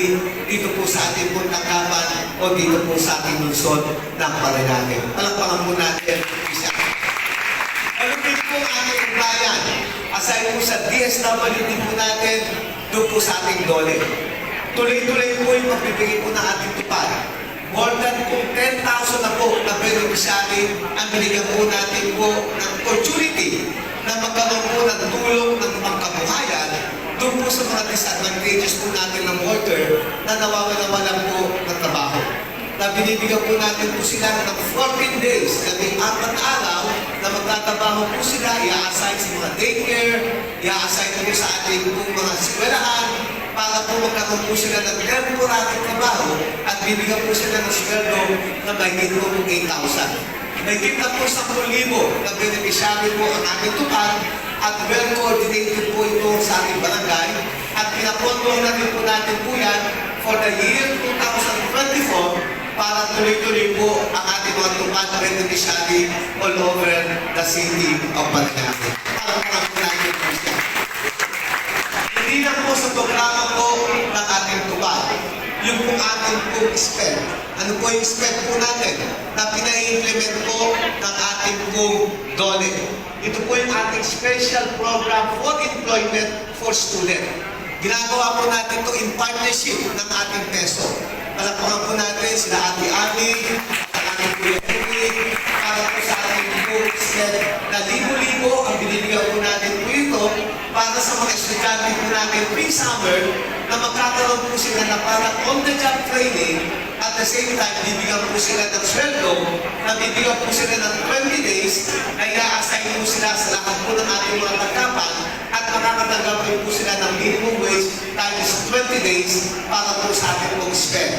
dito po sa ating pong tanggapan o dito po sa ating lungsod ng Paranaque. Palakpakan po natin isa. Ano din po ang ating bayan? Aside po sa DSWD po natin, doon po sa ating DOLE. Tuloy-tuloy po yung magbibigay po ng ating tupad. More than po 10,000 na po na beneficiary ang binigyan po natin po ng opportunity na magkaroon po ng tulong ng pangkabuhayan doon po sa mga disadvantages po natin ng worker na nawawalan po ng trabaho. Na binibigyan po natin po sila ng 14 days, 14 na araw na magtatrabaho po sila, i-assign sa mga daycare, i-assign po sa ating po mga eskwelahan, para po magkaroon po sila ng temporary trabaho at bibigyan po sila ng sweldo na mahigit po ng 8,000. Mahigit na po 10,000 na beneficiary po ang ating tupad at well-coordinated po ito sa ating barangay at pinapondo na rin po natin po yan for the year 2024 para tuloy-tuloy po ang ating mga tupad na beneficiary all over the city of Paranaque. Para po natin po siya. Hindi lang po sa programa po ng ating tupad. Yung po ating pong SPED. Ano po yung SPED po natin? Na pina-implement po ng ating pong DOLE. Ito po yung ating special program for employment for student. Ginagawa po natin ito in partnership ng ating PESO. Palakpakan po natin sila Ate Ami, at ating Kuya Henry, para po sa ating pong SPED na libo-libo ang binibigyan po natin po ito para sa mga estudyante po natin pre-summer na magkakaroon po sila na parang on-the-job training at the same time, bibigyan po sila ng sweldo na bibigyan po sila ng 20 days na i-assign po sila sa lahat po ng ating mga tanggapan at makakatanggap po sila ng minimum wage times 20 days para po sa ating pong spend.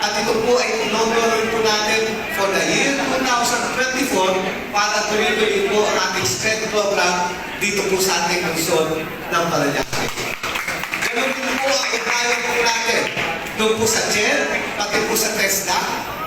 At ito po ay inaugural po natin for the year 2024 para tuloy-tuloy po ang ating spend program dito po sa ating lungsod ng Paranaque. Ganun din po ang ibayan po natin doon po sa CHED, pati po sa TESDA,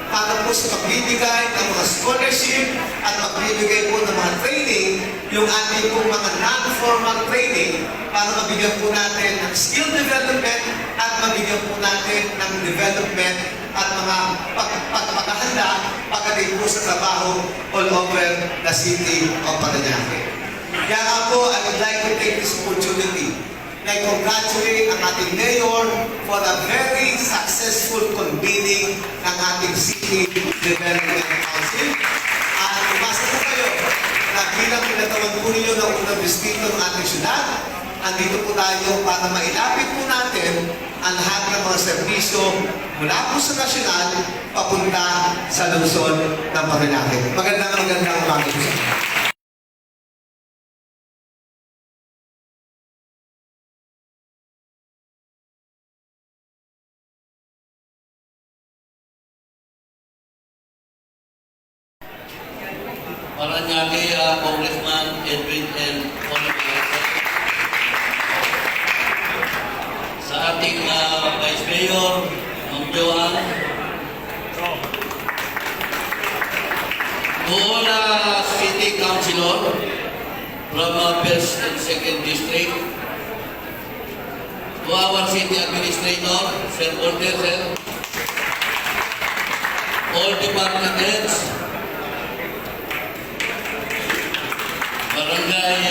para po sa magbibigay ng mga scholarship at magbibigay po ng mga training, yung ating pong mga non-formal training para mabigyan po natin ng skill development at mabigyan po natin ng development at mga pagpapahanda pagdating po sa trabaho all over the city of Paranaque. Kaya nga po, I would like to take this opportunity na congratulate ang ating mayor for a very successful convening ng ating City Development Council. At umasa po kayo na bilang pinatawan po ninyo ng unang distrito ng ating syudad, andito po tayo para mailapit po natin ang lahat ng mga serbisyo mula po sa nasyonal papunta sa lungsod ng Paranaque. Magandang umaga po sa inyo. Paranaque, Congressman Edwin L. Oliver. Sa ating Vice Mayor, Ma'am Joan. To all City Councilor from 1st and 2nd District. To our City Administrator, Sir Porter, Sir. All department heads. Barangay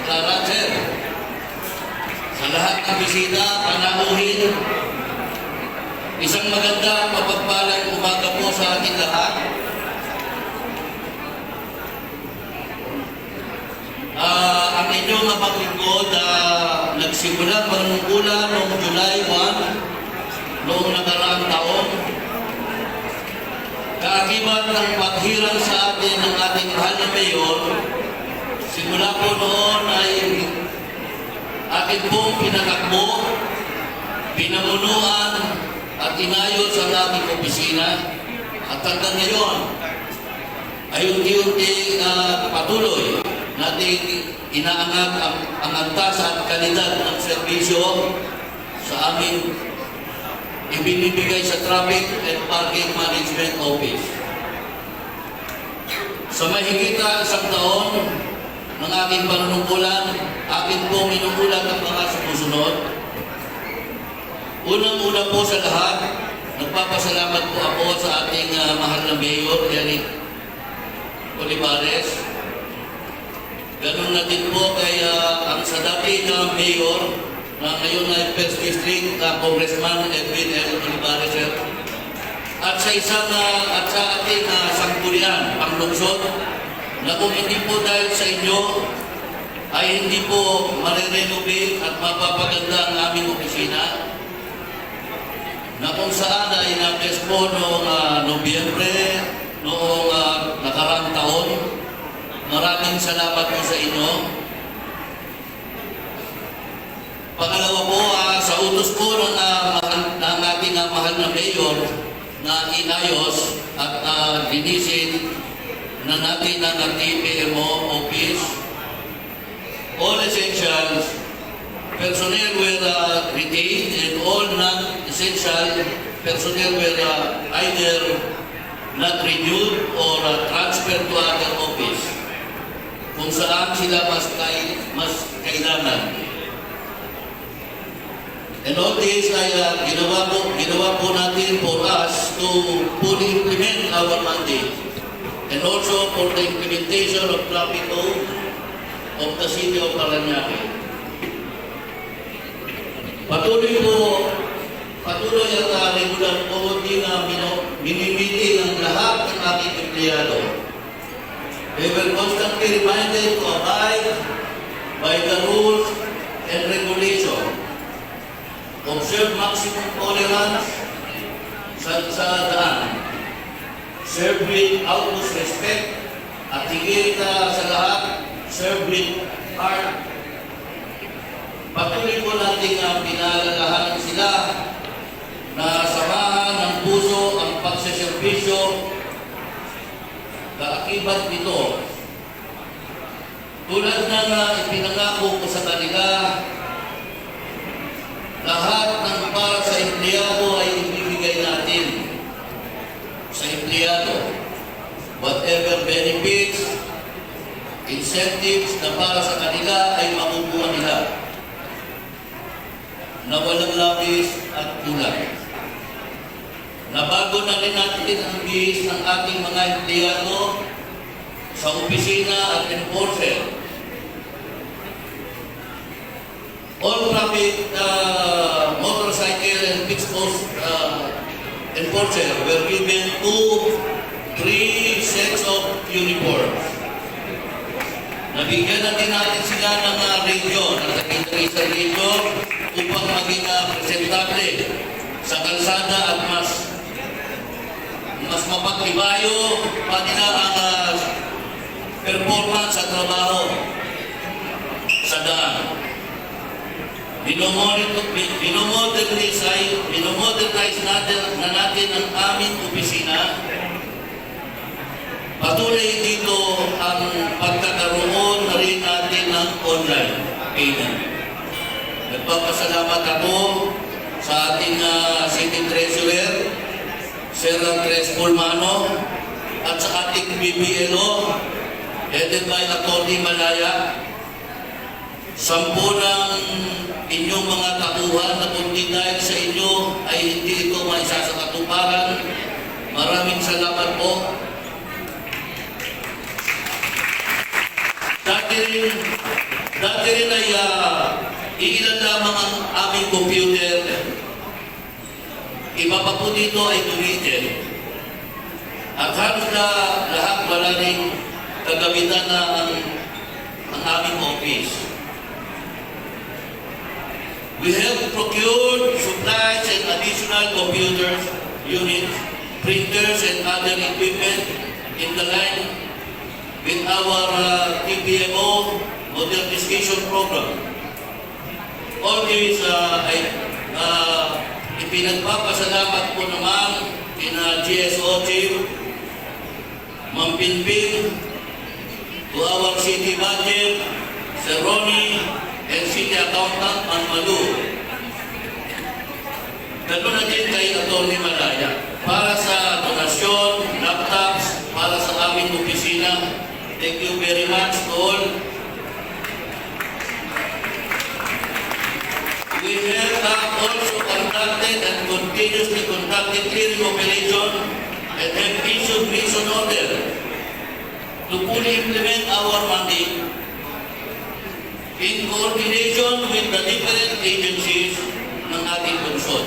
Clara, Sir. Sa lahat ng bisita, panauhin. Isang maganda, mapagpalang umaga po sa ating lahat. Ang inyong maglingkod nagsimula panungkula noong July 1, noong nakaraang taon. Kaakibat ng paghirang sa atin ng ating mahal na mayor, simula po noon ay akin pong pinakakbo, pinamunuan at inayos ang ating opisina at hanggang ngayon ay unti-unti patuloy nating inaangat ang antas at kalidad ng serbisyo sa aming ibinibigay sa Traffic and Parking Management Office. Sa mahigita isang taon ng aking panunungkulan, akin po minuulat ang mga sumusunod. Unang-una po sa lahat, nagpapasalamat po ako sa ating mahal na Mayor, Eric Olivares. Ganun na din po kay ang sa dati na Mayor, na ngayon ay First District, Congressman Edwin L. Olivares. At sa at sa ating sangkulian, panglungsod, na kung hindi po dahil sa inyo, ay hindi po marirenovate at mapapaganda ang aming opisina, na kung saan ay na-bless po noong Nobyembre, noong nakaraang taon. Maraming salamat po sa inyo. Pangalawa po, sa utos po ng ating mahal na Mayor na inayos at linisin na natin ang TPMO office, all essentials personnel were retained and all non-essential personnel were either not renewed or transferred to other office kung saan sila mas kailangan. And all this ay ginawa po natin for us to fully implement our mandate and also for the implementation of traffic code of the City of Parañaque. Patuloy ang regular po din na minimiti ng lahat ng ating empleyado. We were constantly reminded to abide by the rules and regulation. Observe maximum tolerance sa daan. Serve with utmost respect at higit sa lahat, serve with heart. Patuloy po natin pinalalahanan sila na samahan ng puso ang pagseserbisyo. Kaakibat nito, tulad ng ipinangako ko sa kanila, lahat ng para sa empleyado ay ibibigay natin sa empleyado. Whatever benefits, incentives na para sa kanila ay makukuha nila na walang labis at kulang. Nabago na rin natin ang bihis ng ating mga empleyado sa opisina at enforcer. All traffic motorcycle and fixed post enforcer were given 3 sets of uniforms. Nabigyan natin sila ng radio, nakakita sa radio upang maging presentable sa kalsada at mas mapagtibayo pa nila ang performance sa trabaho sa daan. Minomodernize natin ang aming opisina. Patuloy dito ang pagkakaroon na rin natin ng online payment. Nagpapasalamat ako sa ating City Treasurer, Sir Andres Pulmano, at sa ating BBLO, headed by Atty. Malaya. 10 ng inyong mga tauhan na kundi dahil sa inyo ay hindi ito maisa sa katuparan. Maraming salamat po. Dati rin ay iilan lamang ang aming computer. Iba pa po dito ay tumitin. At halos na lahat wala rin kagamitan na ang aming office. We have procured supplies and additional computers, units, printers, and other equipment in the line with our TPMO modernization program. All this ay ipinagpapasalamat po naman kina GSO Chief, Ma'am Pinpin, to our city budget, Sir Ronnie, and City Accountant, Ma'am Malu. Ganoon na din kay Atty. Malaya para sa donasyon, laptops, para sa aming opisina. Thank you very much to all. We have also conducted and continuously conducted clearing operation and have issued reason order to fully implement our mandate in coordination with the different agencies ng ating lungsod.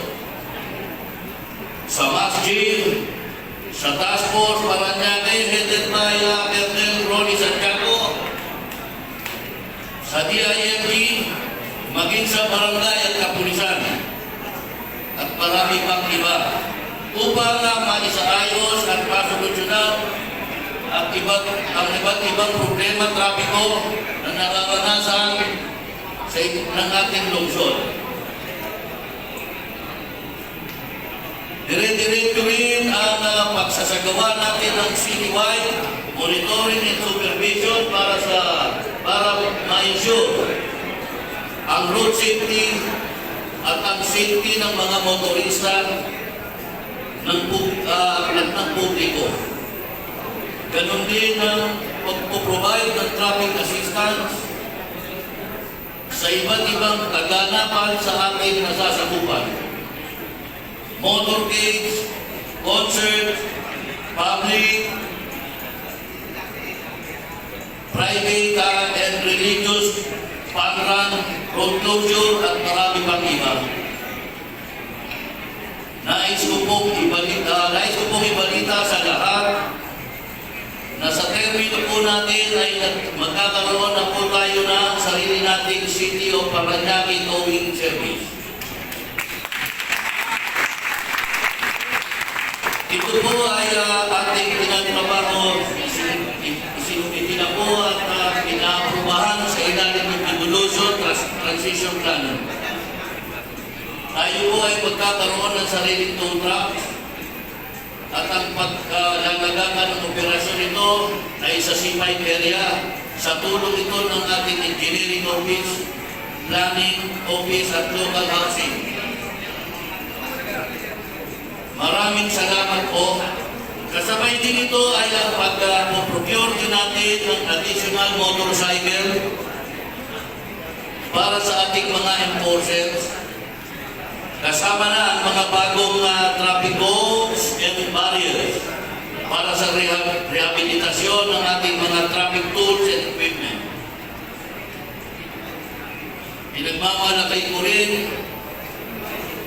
Sa masjid, sa task force Paranaque headed by Colonel Ronnie Santiago, sa DILG, maging sa barangay at kapulisan, at marami pang iba, upang maisaayos at masolusyonan ang iba't ibang problema trapiko na nararanasan ng ating lungsod. Dire-diretso rin ang pagsasagawa natin ng citywide monitoring and supervision para ma-ensure ang road safety at ang safety ng mga motorista ng publiko. Ganon din ang pagpo-provide ng traffic assistance sa iba't ibang kaganapan sa ating nasasakupan. Motorcades, concerts, public, private and religious fun run, road closure at marami pang iba. Nais ko pong ibalita sa lahat na sa termino po natin ay magkakaroon na po tayo ng sarili nating City of Paranaque Towing Service. Ito po ay ating tinagtrabaho, isinumiti na po at pinaprubahan sa ilalim ng Evolution Transition Plan. Tayo po ay magkakaroon ng sariling tow trucks at ang paglalagakan ng operasyon nito ay sa C5 area sa tulong ito ng ating Engineering Office, Planning Office at Local Housing. Maraming salamat po. Kasabay din ito ay ang pag-procure din natin ng additional motorcycle para sa ating mga enforcers. Kasama na ang mga bagong traffic cones and barriers para sa rehabilitasyon ng ating mga traffic tools and equipment. Pinagmamalakay ko rin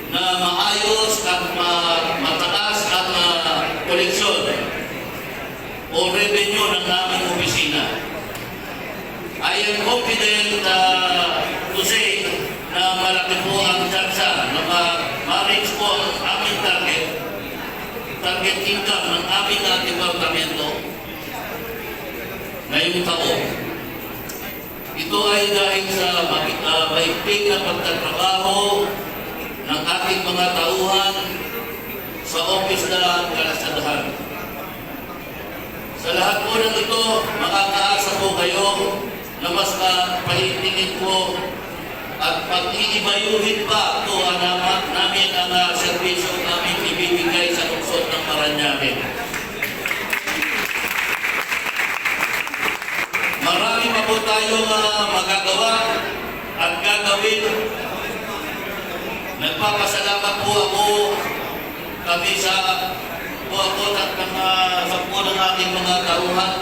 na maayos at mataas ang koleksyon o revenue ng aming opisina. I am confident to say na malaki po ang tsansa na ma-reach po ang aming target income ng aming departamento ngayong taon. Ito ay dahil sa mahigpit na pagtatrabaho ng ating mga tauhan sa Office ng Kalasadahan. Sa lahat po ng ito, makakaasa po kayo na mas pahitingin po at pag-iibayuhin pa ito namin ang serbisyo namin ibibigay sa lungsod ng Paranaque. Marami pa po tayong magagawa at gagawin. Nagpapasalamat po kami sa at sa po ng ating mga tauhan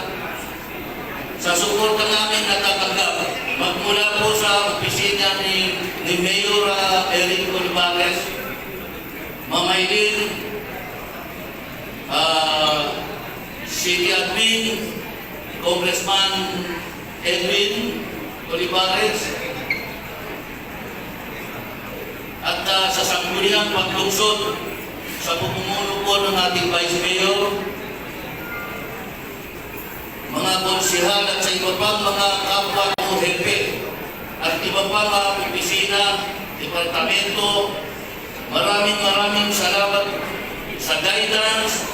sa suporta namin natatanggap magmula po sa opisina ni Mayor Eric Olivares, Mamaylin, City Admin, Congressman Edwin Olivares, at sa sangguniang paglungsod sa pamumuno po ng ating Vice Mayor, mga konsihal at sa iba pang mga kapwa o hepe at iba pang mga opisina, departamento. Maraming salamat sa guidance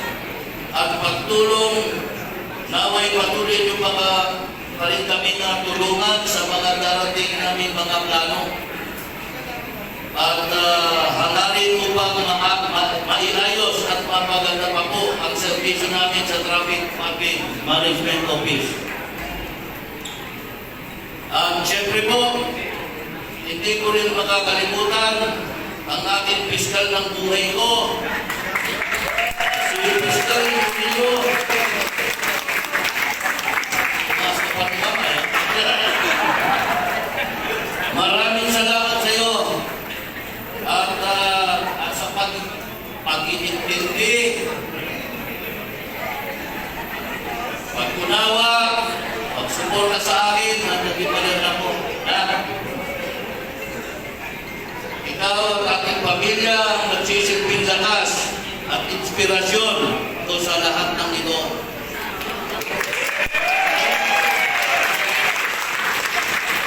at pagtulong. Naway patuloy niyo pa rin kami na tulungan sa mga darating namin mga plano. At hangarin mo pa maiayos at mapapaganda pa po ang serbisyo namin sa Traffic Management Office. Siyempre po, hindi ko rin makakalimutan ang aking piskal ng buhay ko. Si Piskal Murillo. Mas kapatid ba Maraming salamat sa iyo at sa pag-iintindi, pag-unawa, pag-suporta sa akin at naging ako. Ikaw at aking pamilya ang nagsisilbing lakas at inspirasyon ko sa lahat ng ito.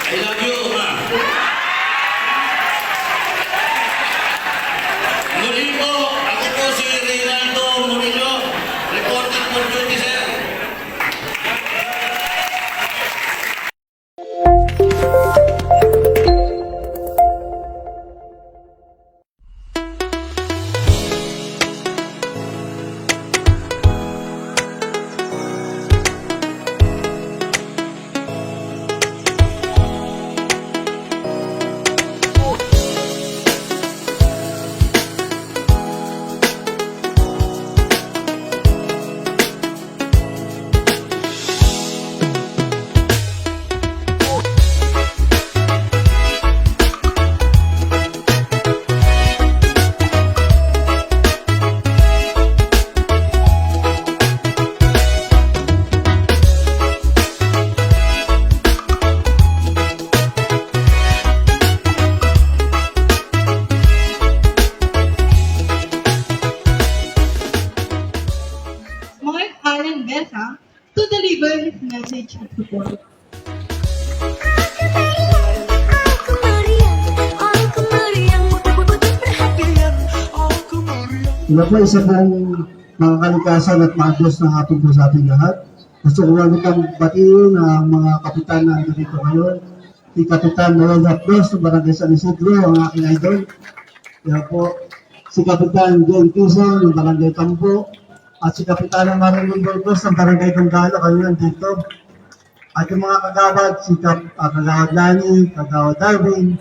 I love you, ma. Muli po, ako po si Reynaldo Murillo, reporting for duty, sir. Alan Besa to deliver his message of support. Ito po isa pong mga kalikasan at maayos na hapon po sa ating lahat. Gusto ko lang itong batiin ang mga kapitan na dito ngayon. Si Kapitan Noel Hapdos ng Barangay San Isidro, ang aking idol. Kaya po, si Kapitan John Quezon ng Barangay Tambo. At si Kapitan Marilyn Burgos ng Barangay Tunggalo, kayo nandito. At yung mga kagawad, si Kagawad Lani, Kagawad Darwin.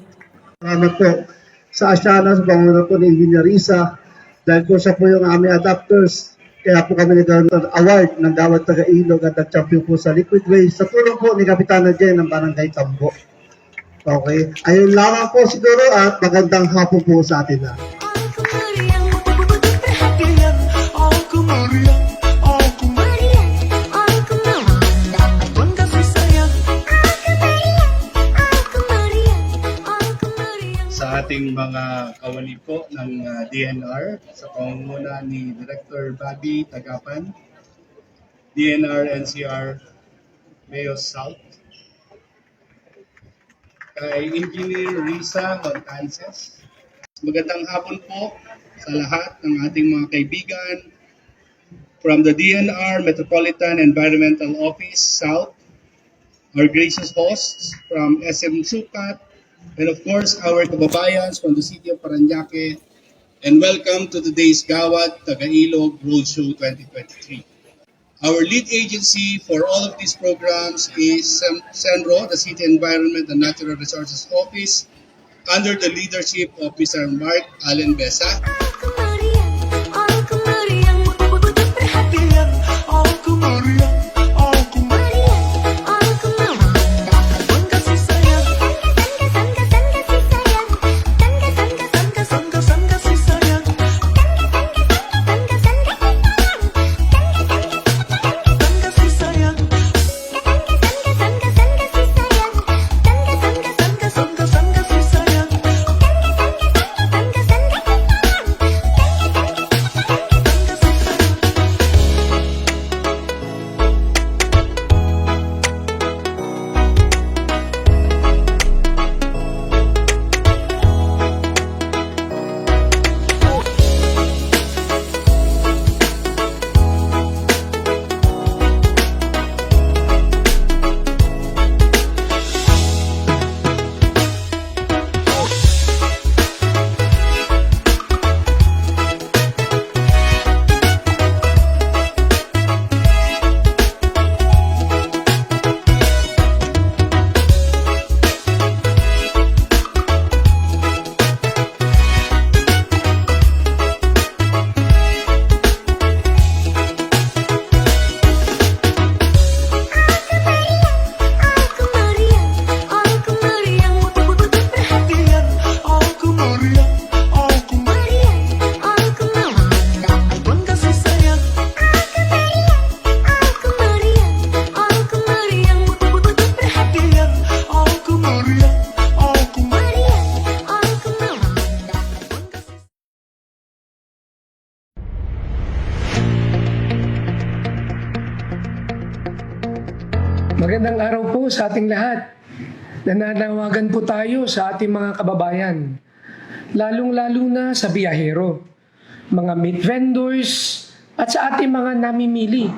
Salamat po sa Asyana, sa panguna po ni Engineer Risa. Dahil po siya po yung aming adapters, kaya po kami nagkaroon ng award ng Gawad Taga-Ilog at nag-champion po sa Liquid Waste sa tulong po ni Kapitana Jen ng Barangay Tambo. Okay, ayun lamang po siguro at magandang hapon po sa atin na. Sa ating mga kawani po ng DNR sa pangunguna ni Director Bobby Tagapan, DNR NCR Mayo South, kay Engineer Risa Montances. Magandang hapon po sa lahat ng ating mga kaibigan from the DNR Metropolitan Environmental Office South, our gracious hosts from SM Sukat, and of course, our kababayans from the city of Parañaque, and welcome to today's Gawad Taga-Ilog Roadshow 2023. Our lead agency for all of these programs is CENRO, the City Environment and Natural Resources Office, under the leadership of Mr. Mark Allen Besa. Magandang araw po sa ating lahat. Nananawagan po tayo sa ating mga kababayan, lalong-lalo na sa biyahero, mga meat vendors, at sa ating mga namimili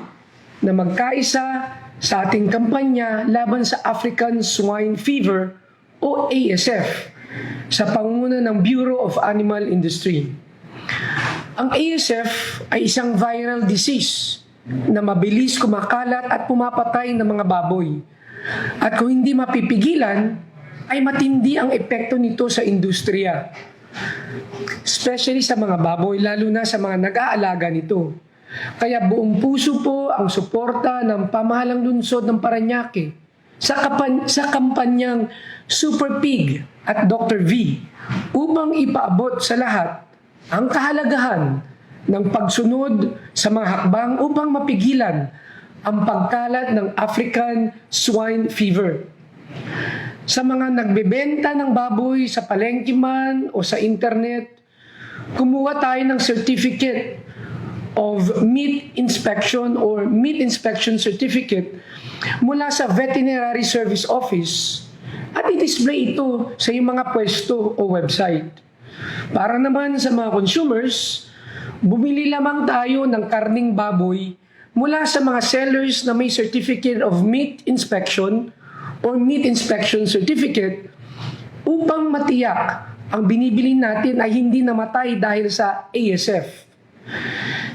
na magkaisa sa ating kampanya laban sa African Swine Fever o ASF sa pangunguna ng Bureau of Animal Industry. Ang ASF ay isang viral disease na mabilis kumakalat at pumapatay ng mga baboy. At kung hindi mapipigilan, ay matindi ang epekto nito sa industriya. Especially sa mga baboy, lalo na sa mga nag-aalaga nito. Kaya buong puso po ang suporta ng pamahalang lungsod ng Parañaque sa kampanyang Super Pig at Dr. V upang ipaabot sa lahat ang kahalagahan ng pagsunod sa mga hakbang upang mapigilan ang pagkalat ng African Swine Fever. Sa mga nagbebenta ng baboy sa palengke man o sa internet, kumuha tayo ng Certificate of Meat Inspection or Meat Inspection Certificate mula sa Veterinary Service Office at i-display ito sa iyong mga pwesto o website. Para naman sa mga consumers, bumili lamang tayo ng karning baboy mula sa mga sellers na may Certificate of Meat Inspection or Meat Inspection Certificate upang matiyak ang binibili natin ay hindi namatay dahil sa ASF.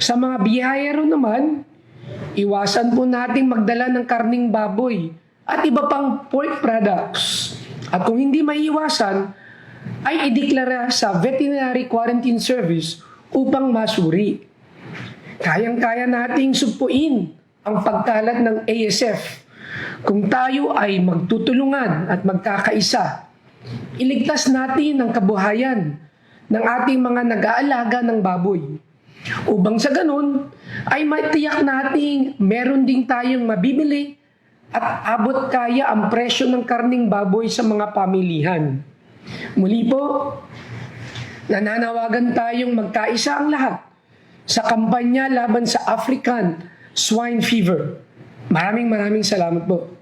Sa mga biyahero naman, iwasan po nating magdala ng karning baboy at iba pang pork products. At kung hindi maiiwasan, ay ideklara sa Veterinary Quarantine Service upang masuri. Kayang-kaya nating supuin ang pagkalat ng ASF kung tayo ay magtutulungan at magkakaisa. Iligtas natin ang kabuhayan ng ating mga nag-aalaga ng baboy. Upang sa ganun, ay matiyak nating meron din tayong mabibili at abot kaya ang presyo ng karning baboy sa mga pamilihan. Muli po, nananawagan tayong magkaisa ang lahat sa kampanya laban sa African Swine Fever. Maraming salamat po.